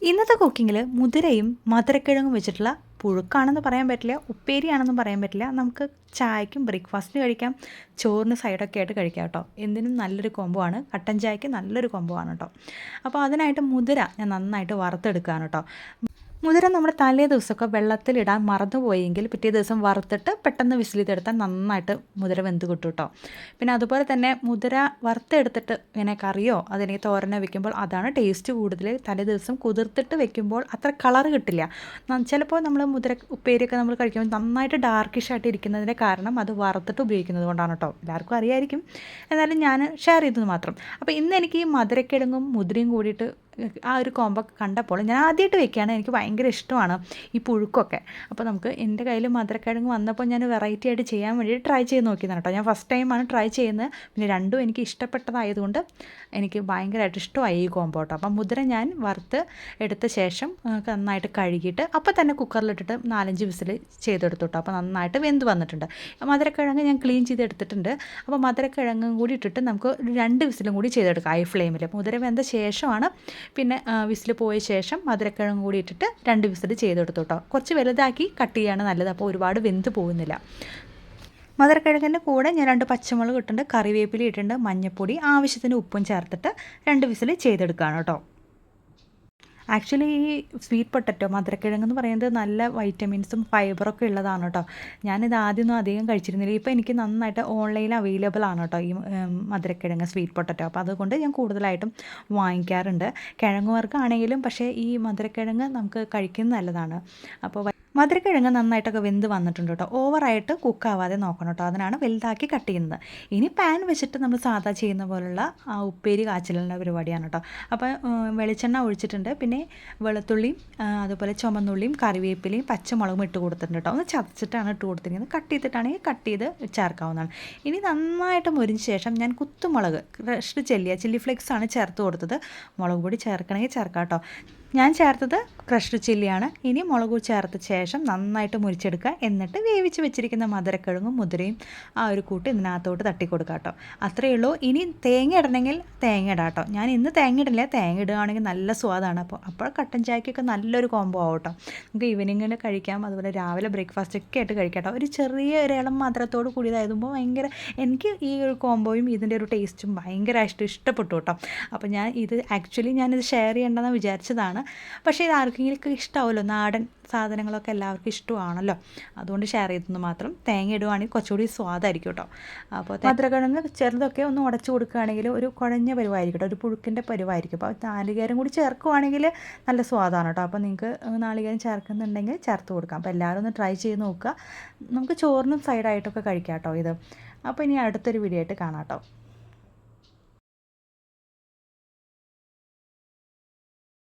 ഇന്നത്തെ കുക്കിങ്ങിൽ മുതിരയും മധുരക്കിഴങ്ങും വെച്ചിട്ടുള്ള പുഴുക്കാണെന്ന് പറയാൻ പറ്റില്ല, ഉപ്പേരിയാണെന്നും പറയാൻ പറ്റില്ല. നമുക്ക് ചായക്കും ബ്രേക്ക്ഫാസ്റ്റിന് കഴിക്കാം, ചോറിന് സൈഡൊക്കെ ആയിട്ട് കഴിക്കാം കേട്ടോ. എന്തിനും നല്ലൊരു കോംബോ ആണ്, കട്ടൻ ചായക്ക് നല്ലൊരു കോംബോ ആണ് കേട്ടോ. അപ്പോൾ അതിനായിട്ട് മുതിര ഞാൻ നന്നായിട്ട് വറുത്തെടുക്കുകയാണ് കേട്ടോ. മുതിര നമ്മൾ തലേ ദിവസമൊക്കെ വെള്ളത്തിലിടാൻ മറന്നുപോയെങ്കിൽ പിറ്റേ ദിവസം വറുത്തിട്ട് പെട്ടെന്ന് വിസിലിതെടുത്താൽ നന്നായിട്ട് മുതിര വെന്ത് കിട്ടും കേട്ടോ. പിന്നെ അതുപോലെ തന്നെ മുതിര വറുത്തെടുത്തിട്ട് ഇങ്ങനെ കറിയോ അതിനെ തോരനോ വെക്കുമ്പോൾ അതാണ് ടേസ്റ്റ് കൂടുതൽ. തലേ ദിവസം കുതിർത്തിട്ട് വെക്കുമ്പോൾ അത്ര കളർ കിട്ടില്ല. ചിലപ്പോൾ നമ്മൾ മുതിര ഉപ്പേരിയൊക്കെ നമ്മൾ കഴിക്കുമ്പോൾ നന്നായിട്ട് ഡാർക്കിഷ് ആയിട്ട് ഇരിക്കുന്നതിൻ്റെ കാരണം അത് വറുത്തിട്ട് ഉപയോഗിക്കുന്നത് കൊണ്ടാണ് കേട്ടോ. എല്ലാവർക്കും അറിയായിരിക്കും, എന്നാലും ഞാൻ ഷെയർ ചെയ്തത് മാത്രം. അപ്പോൾ ഇന്ന് എനിക്ക് ഈ മധുരക്കിഴങ്ങും മുതിരയും കൂടിയിട്ട് ആ ഒരു കോംബോ കണ്ടപ്പോൾ ഞാൻ ആദ്യമായിട്ട് വെക്കുകയാണ്. എനിക്ക് ഭയങ്കര ഇഷ്ടമാണ് ഈ പുഴുക്കൊക്കെ. അപ്പോൾ നമുക്ക് എൻ്റെ കയ്യിൽ മധുരക്കിഴങ്ങ് വന്നപ്പോൾ ഞാൻ വെറൈറ്റി ആയിട്ട് ചെയ്യാൻ വേണ്ടി ട്രൈ ചെയ്ത് നോക്കിയതാണ് കേട്ടോ. ഞാൻ ഫസ്റ്റ് ടൈമാണ് ട്രൈ ചെയ്യുന്നത്. പിന്നെ രണ്ടും എനിക്ക് ഇഷ്ടപ്പെട്ടതായതുകൊണ്ട് എനിക്ക് ഭയങ്കരമായിട്ട് ഇഷ്ടമായി ഈ കോംബോ കേട്ടോ. അപ്പം മുതിര ഞാൻ വറുത്ത് എടുത്ത ശേഷം നന്നായിട്ട് കഴുകിയിട്ട് അപ്പോൾ തന്നെ കുക്കറിലിട്ടിട്ട് 4-5 വിസിൽ ചെയ്തെടുത്തു കേട്ടോ. അപ്പോൾ നന്നായിട്ട് വെന്ത് വന്നിട്ടുണ്ട്. മധുരക്കിഴങ്ങ് ഞാൻ ക്ലീൻ ചെയ്തെടുത്തിട്ടുണ്ട്. അപ്പോൾ മധുരക്കിഴങ്ങും കൂടി ഇട്ടിട്ട് നമുക്ക് 2 വിസിലും കൂടി ചെയ്തെടുക്കാം ഹൈ ഫ്ലെയിമിൽ. മുതിര വെന്ത ശേഷമാണ് പിന്നെ വിസിൽ പോയ ശേഷം മധുരക്കിഴങ്ങ് കൂടി ഇട്ടിട്ട് 2 വിസിൽ ചെയ്തെടുത്തു കേട്ടോ. കുറച്ച് വലുതാക്കി കട്ട് ചെയ്യാണ് നല്ലത്, അപ്പോൾ ഒരുപാട് വെന്ത് പോകുന്നില്ല. മധുരക്കിഴങ്ങിൻ്റെ കൂടെ ഞാൻ 2 പച്ചമുളക് ഇട്ടിട്ടുണ്ട്, കറിവേപ്പില ഇട്ടിട്ടുണ്ട്, മഞ്ഞൾപ്പൊടി, ആവശ്യത്തിന് ഉപ്പും ചേർത്തിട്ട് 2 വിസിൽ ചെയ്തെടുക്കുകയാണ് കേട്ടോ. ആക്ച്വലി ഈ സ്വീറ്റ് പൊട്ടറ്റോ മധുരക്കിഴങ്ങ് എന്ന് പറയുന്നത് നല്ല വൈറ്റമിൻസും ഫൈബറൊക്കെ ഉള്ളതാണ് കേട്ടോ. ഞാനിത് ആദ്യമൊന്നും അധികം കഴിച്ചിരുന്നില്ല. ഇപ്പോൾ എനിക്ക് നന്നായിട്ട് ഓൺലൈനിൽ അവൈലബിൾ ആണ് കേട്ടോ ഈ മധുരക്കിഴങ്ങ് സ്വീറ്റ് പൊട്ടറ്റോ. അപ്പോൾ അതുകൊണ്ട് ഞാൻ കൂടുതലായിട്ടും വാങ്ങിക്കാറുണ്ട്. കിഴങ്ങ് വർഗ്ഗമാണെങ്കിലും പക്ഷേ ഈ മധുരക്കിഴങ്ങ് നമുക്ക് കഴിക്കുന്നത് നല്ലതാണ്. അപ്പോൾ മധുരക്കിഴങ്ങ് നന്നായിട്ടൊക്കെ വെന്ത് വന്നിട്ടുണ്ട് കേട്ടോ. ഓവറായിട്ട് കുക്കാവാതെ നോക്കണം കേട്ടോ, അതിനാണ് വലുതാക്കി കട്ട് ചെയ്യുന്നത്. ഇനി പാൻ വെച്ചിട്ട് നമ്മൾ സാധാ ചെയ്യുന്ന പോലുള്ള ഉപ്പേരി കാച്ചിലിൻ്റെ പരിപാടിയാണ് കേട്ടോ. അപ്പോൾ വെളിച്ചെണ്ണ ഒഴിച്ചിട്ടുണ്ട്, പിന്നെ വെളുത്തുള്ളിയും അതുപോലെ ചുമന്നുള്ളിയും കറിവേപ്പിലയും പച്ചമുളകും ഇട്ട് കൊടുത്തിട്ടുണ്ട് കേട്ടോ. ഒന്ന് ചതച്ചിട്ടാണ് ഇട്ട് കൊടുത്തിരിക്കുന്നത്. കട്ട് ചെയ്തിട്ടാണെങ്കിൽ കട്ട് ചെയ്ത് ചേർക്കാവുന്നതാണ്. ഇനി നന്നായിട്ട് മുരിഞ്ഞ ശേഷം ഞാൻ കുത്തുമുളക് ക്രഷ്ഡ് ചില്ലി ഫ്ലേക്സ് ആണ് ചേർത്ത് കൊടുത്തത്. മുളക് പൊടി ചേർക്കണമെങ്കിൽ ചേർക്കാം കേട്ടോ. ഞാൻ ചേർത്തത് ക്രഷ്ഡ് ചില്ലിയാണ്. ഇനി മുളക് ചേർത്ത ശേഷം നന്നായിട്ട് മുരിച്ചെടുക്കുക. എന്നിട്ട് വേവിച്ച് വെച്ചിരിക്കുന്ന മധുരക്കിഴങ്ങും മുതിരയും ആ ഒരു കൂട്ട് ഇതിനകത്തോട്ട് തട്ടിക്കൊടുക്കുക കേട്ടോ. അത്രയേ ഉള്ളൂ. ഇനി തേങ്ങ ഇടണമെങ്കിൽ തേങ്ങ ഇടാം കേട്ടോ. ഞാൻ ഇന്ന് തേങ്ങ ഇടില്ല, തേങ്ങ ഇടുകയാണെങ്കിൽ നല്ല സ്വാദാണ്. അപ്പോൾ കട്ടൻ ചായക്കൊക്കെ നല്ലൊരു കോംബോ ആവും കേട്ടോ. നമുക്ക് ഈവനിങ്ങിൽ കഴിക്കാം, അതുപോലെ രാവിലെ ബ്രേക്ക്ഫാസ്റ്റൊക്കെ ആയിട്ട് കഴിക്കാം കേട്ടോ. ഒരു ചെറിയ ഇളം മധുരത്തോട് കൂടിയതായതുമ്പോൾ ഭയങ്കര എനിക്ക് ഈ ഒരു കോംബോയും ഇതിൻ്റെ ഒരു ടേസ്റ്റും ഭയങ്കരമായിട്ട് ഇഷ്ടപ്പെട്ടു കേട്ടോ. അപ്പോൾ ഞാനിത് ഷെയർ ചെയ്യേണ്ടതെന്ന് വിചാരിച്ചതാണ്. പക്ഷേ ഇത് ആർക്കെങ്കിലും ഇഷ്ടമാവുമല്ലോ, നാടൻ സാധനങ്ങളൊക്കെ എല്ലാവർക്കും ഇഷ്ടമാണല്ലോ, അതുകൊണ്ട് ഷെയർ ചെയ്തെന്ന് മാത്രം. തേങ്ങ ഇടുവാണെങ്കിൽ കുറച്ചുകൂടി സ്വാദായിരിക്കും കേട്ടോ. അപ്പോൾ മധുരക്കിഴങ്ങ് ചെറുതൊക്കെ ഒന്ന് ഉടച്ചു കൊടുക്കുകയാണെങ്കിൽ ഒരു കുഴഞ്ഞ പരുവായിരിക്കും കേട്ടോ, ഒരു പുഴുക്കിൻ്റെ പരുവായിരിക്കും. അപ്പോൾ നാളികേരം കൂടി ചേർക്കുവാണെങ്കിൽ നല്ല സ്വാദാണ് കേട്ടോ. അപ്പോൾ നിങ്ങൾക്ക് നാളികേരം ചേർക്കുന്നുണ്ടെങ്കിൽ ചേർത്ത് കൊടുക്കാം. അപ്പോൾ എല്ലാവരും ഒന്ന് ട്രൈ ചെയ്ത് നോക്കുക. നമുക്ക് ചോറിനും സൈഡായിട്ടൊക്കെ കഴിക്കാം കേട്ടോ ഇത്. അപ്പോൾ ഇനി അടുത്തൊരു വീഡിയോ ആയിട്ട് കാണാം കേട്ടോ.